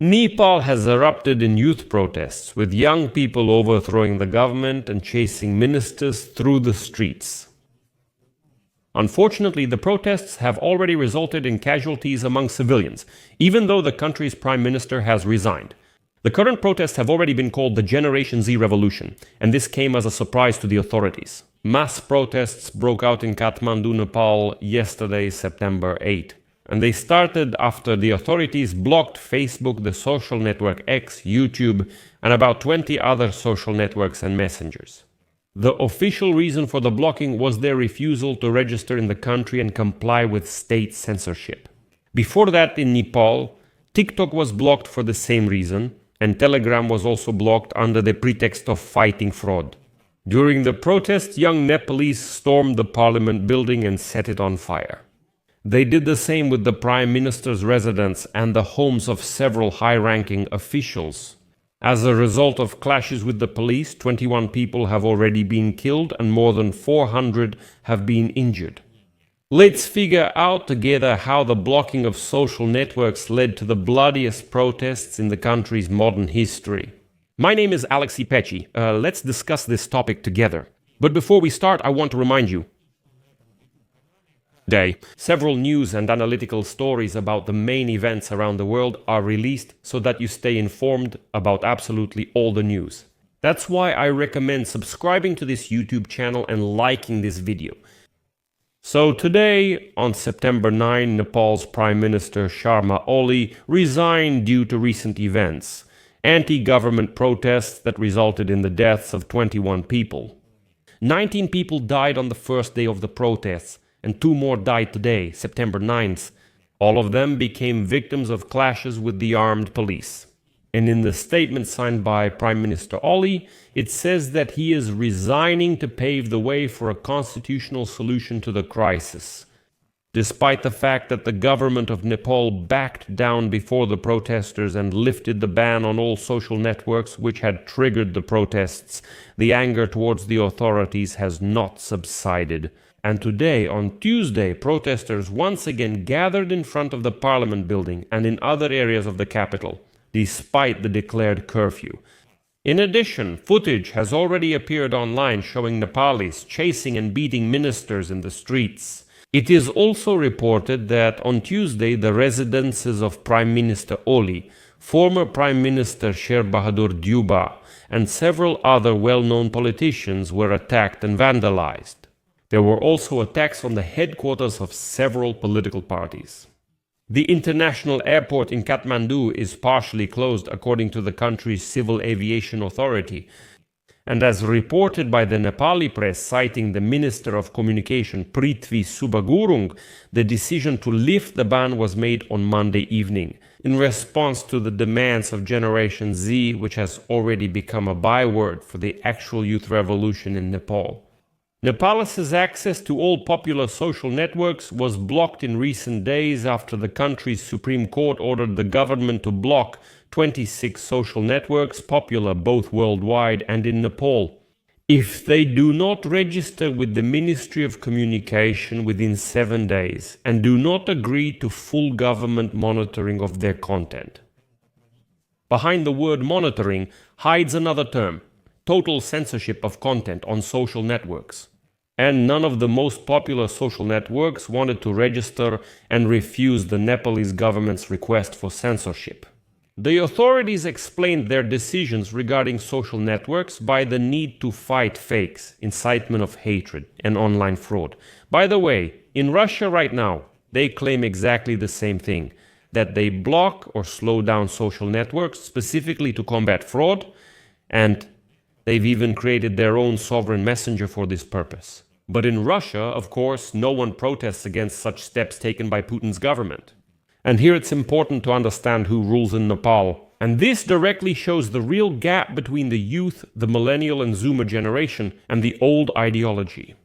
Nepal has erupted in youth protests, with young people overthrowing the government and chasing ministers through the streets. Unfortunately, the protests have already resulted in casualties among civilians, even though the country's prime minister has resigned. The current protests have already been called the Generation Z Revolution, and this came as a surprise to the authorities. Mass protests broke out in Kathmandu, Nepal yesterday, September 8. And they started after the authorities blocked Facebook, the social network X, YouTube, and about 20 other social networks and messengers. The official reason for the blocking was their refusal to register in the country and comply with state censorship. Before that, in Nepal, TikTok was blocked for the same reason, and Telegram was also blocked under the pretext of fighting fraud. During the protests, young Nepalese stormed the parliament building and set it on fire. They did the same with the Prime Minister's residence and the homes of several high-ranking officials. As a result of clashes with the police, 21 people have already been killed and more than 400 have been injured. Let's figure out together how the blocking of social networks led to the bloodiest protests in the country's modern history. My name is Alexei Pechi. Let's discuss this topic together. But before we start, I want to remind you, several news and analytical stories about the main events around the world are released so that you stay informed about absolutely all the news. That's why I recommend subscribing to this YouTube channel and liking this video. So today, on September 9, Nepal's Prime Minister Sharma Oli resigned due to recent events, anti-government protests that resulted in the deaths of 21 people. 19 people died on the first day of the protests, and 2 more died today, September 9th. All of them became victims of clashes with the armed police. And in the statement signed by Prime Minister Oli, it says that he is resigning to pave the way for a constitutional solution to the crisis. Despite the fact that the government of Nepal backed down before the protesters and lifted the ban on all social networks which had triggered the protests, the anger towards the authorities has not subsided. And today, on Tuesday, protesters once again gathered in front of the parliament building and in other areas of the capital, despite the declared curfew. In addition, footage has already appeared online showing Nepalis chasing and beating ministers in the streets. It is also reported that on Tuesday, the residences of Prime Minister Oli, former Prime Minister Sher Bahadur Deuba, and several other well-known politicians were attacked and vandalized. There were also attacks on the headquarters of several political parties. The international airport in Kathmandu is partially closed according to the country's civil aviation authority. And as reported by the Nepali press citing the Minister of Communication Prithvi Subagurung, the decision to lift the ban was made on Monday evening, in response to the demands of Generation Z, which has already become a byword for the actual youth revolution in Nepal. Nepal's access to all popular social networks was blocked in recent days after the country's Supreme Court ordered the government to block 26 social networks popular both worldwide and in Nepal, if they do not register with the Ministry of Communication within 7 days and do not agree to full government monitoring of their content. Behind the word monitoring hides another term: total censorship of content on social networks. And none of the most popular social networks wanted to register and refused the Nepalese government's request for censorship. The authorities explained their decisions regarding social networks by the need to fight fakes, incitement of hatred, and online fraud. By the way, in Russia right now, they claim exactly the same thing, that they block or slow down social networks specifically to combat fraud, and they've even created their own sovereign messenger for this purpose. But in Russia, of course, no one protests against such steps taken by Putin's government. And here it's important to understand who rules in Nepal. And this directly shows the real gap between the youth, the millennial and Zoomer generation, and the old ideology.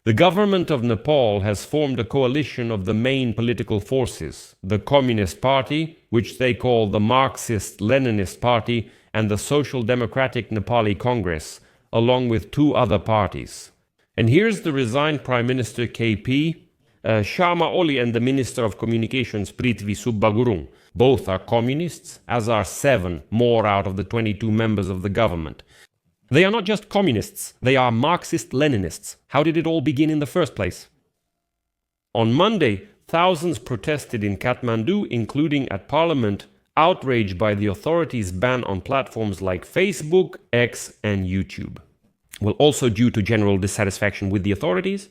The government of Nepal has formed a coalition of the main political forces: the Communist Party, which they call the Marxist-Leninist Party, and the Social Democratic Nepali Congress, along with 2 other parties. And here's the resigned Prime Minister KP, Sharma Oli, and the Minister of Communications Prithvi Subagurung. Both are communists, as are 7 more out of the 22 members of the government. They are not just communists, they are Marxist-Leninists. How did it all begin in the first place? On Monday, thousands protested in Kathmandu, including at parliament, outraged by the authorities' ban on platforms like Facebook, X, and YouTube. Well, also due to general dissatisfaction with the authorities.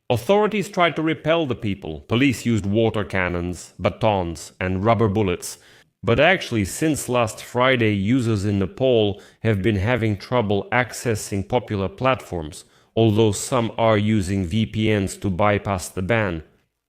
Authorities tried to repel the people. Police used water cannons, batons, and rubber bullets. But actually, since last Friday, users in Nepal have been having trouble accessing popular platforms, although some are using VPNs to bypass the ban.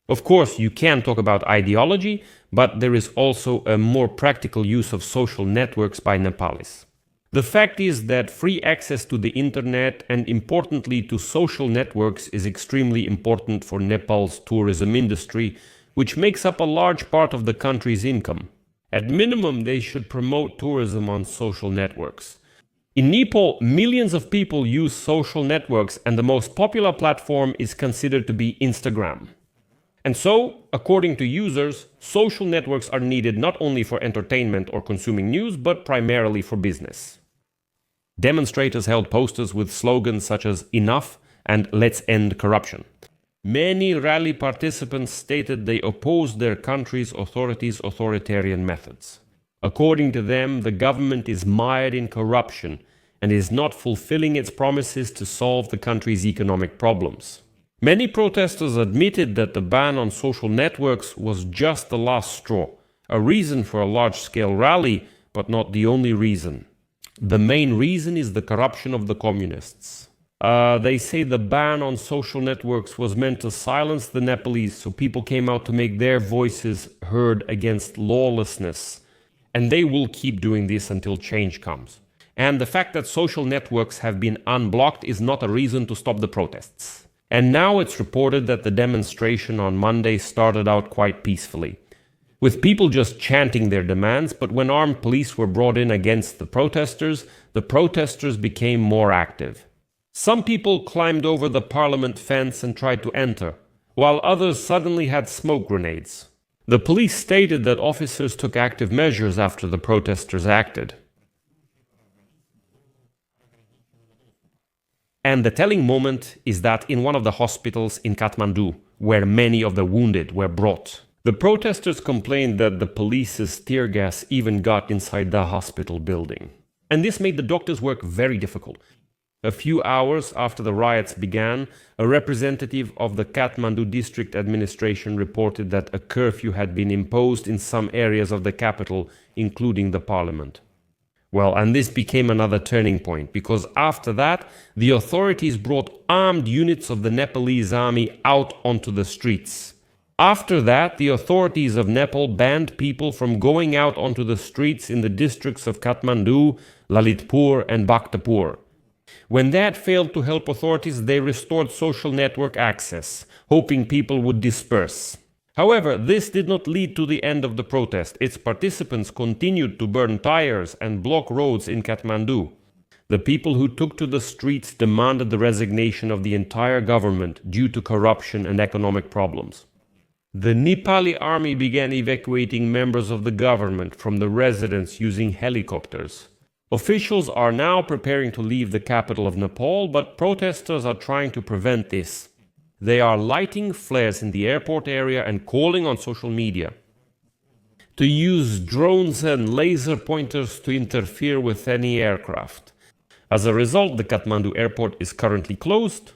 Of course, you can talk about ideology, but there is also a more practical use of social networks by Nepalis. The fact is that free access to the internet and importantly to social networks is extremely important for Nepal's tourism industry, which makes up a large part of the country's income. At minimum, they should promote tourism on social networks. In Nepal, millions of people use social networks, and the most popular platform is considered to be Instagram. And so, according to users, social networks are needed not only for entertainment or consuming news, but primarily for business. Demonstrators held posters with slogans such as "Enough" and "Let's end corruption." Many rally participants stated they opposed their country's authorities' authoritarian methods. According to them, the government is mired in corruption and is not fulfilling its promises to solve the country's economic problems. Many protesters admitted that the ban on social networks was just the last straw, a reason for a large-scale rally, but not the only reason. The main reason is the corruption of the communists. They say the ban on social networks was meant to silence the Nepalese, so people came out to make their voices heard against lawlessness. And they will keep doing this until change comes. And the fact that social networks have been unblocked is not a reason to stop the protests. And now it's reported that the demonstration on Monday started out quite peacefully, with people just chanting their demands, but when armed police were brought in against the protesters became more active. Some people climbed over the parliament fence and tried to enter, while others suddenly had smoke grenades. The police stated that officers took active measures after the protesters acted. And the telling moment is that in one of the hospitals in Kathmandu, where many of the wounded were brought, the protesters complained that the police's tear gas even got inside the hospital building. And this made the doctors' work very difficult. A few hours after the riots began, a representative of the Kathmandu district administration reported that a curfew had been imposed in some areas of the capital, including the parliament. Well, and this became another turning point, because after that, the authorities brought armed units of the Nepalese army out onto the streets. After that, the authorities of Nepal banned people from going out onto the streets in the districts of Kathmandu, Lalitpur, and Bhaktapur. When that failed to help authorities, they restored social network access, hoping people would disperse. However, this did not lead to the end of the protest. Its participants continued to burn tires and block roads in Kathmandu. The people who took to the streets demanded the resignation of the entire government due to corruption and economic problems. The Nepali army began evacuating members of the government from the residence using helicopters. Officials are now preparing to leave the capital of Nepal, but protesters are trying to prevent this. They are lighting flares in the airport area and calling on social media to use drones and laser pointers to interfere with any aircraft. As a result, the Kathmandu airport is currently closed.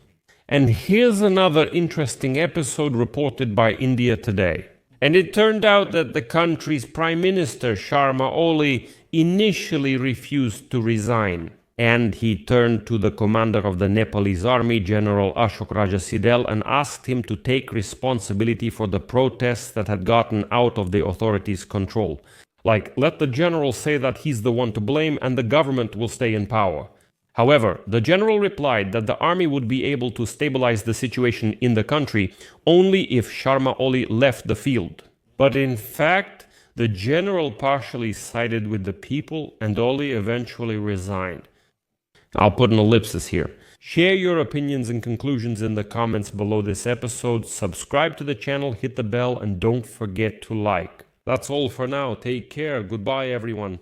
And here's another interesting episode reported by India Today. And it turned out that the country's Prime Minister, Sharma Oli, initially refused to resign. And he turned to the commander of the Nepalese army, General Ashok Rajasidel, and asked him to take responsibility for the protests that had gotten out of the authorities' control. Like, let the general say that he's the one to blame and the government will stay in power. However, the general replied that the army would be able to stabilize the situation in the country only if Sharma Oli left the field. But in fact, the general partially sided with the people and Oli eventually resigned. I'll put an ellipsis here. Share your opinions and conclusions in the comments below this episode, subscribe to the channel, hit the bell, and don't forget to like. That's all for now. Take care. Goodbye, everyone.